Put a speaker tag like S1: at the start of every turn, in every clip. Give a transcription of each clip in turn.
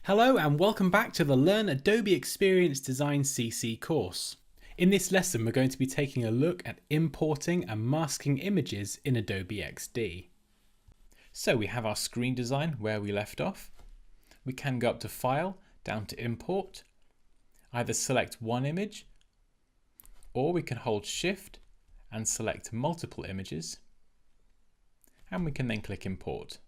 S1: Hello and welcome back to the Learn Adobe Experience Design CC course. In this lesson we're going to be taking a look at importing and masking images in Adobe XD. So we have our screen design where we left off. We can go up to File, down to Import, either select one image, or we can hold Shift and select multiple images, and we can then click Import.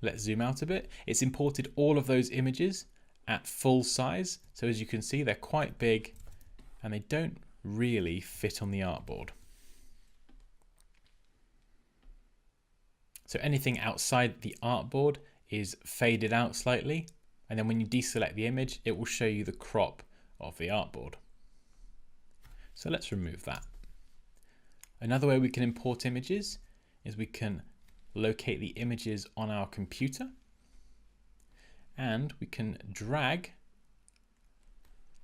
S1: Let's zoom out a bit. It's imported all of those images at full size. So as you can see, they're quite big and they don't really fit on the artboard. So anything outside the artboard is faded out slightly. And then when you deselect the image, it will show you the crop of the artboard. So let's remove that. Another way we can import images is we can locate the images on our computer and we can drag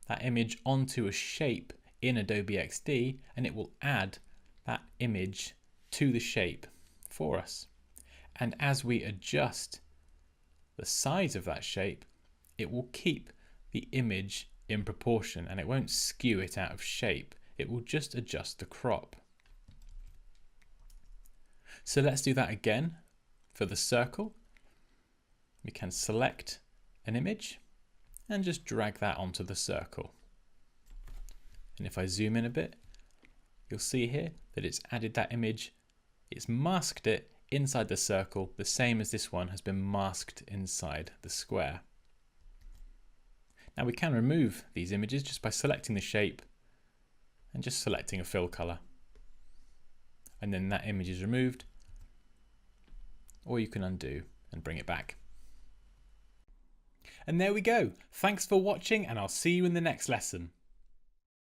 S1: that image onto a shape in Adobe XD and it will add that image to the shape for us. And as we adjust the size of that shape, it will keep the image in proportion and it won't skew it out of shape. It will just adjust the crop. So let's do that again for the circle. We can select an image and just drag that onto the circle. And if I zoom in a bit, you'll see here that it's added that image, it's masked it inside the circle, the same as this one has been masked inside the square. Now we can remove these images just by selecting the shape and just selecting a fill color. And then that image is removed, or you can undo and bring it back. And there we go. Thanks for watching and I'll see you in the next lesson.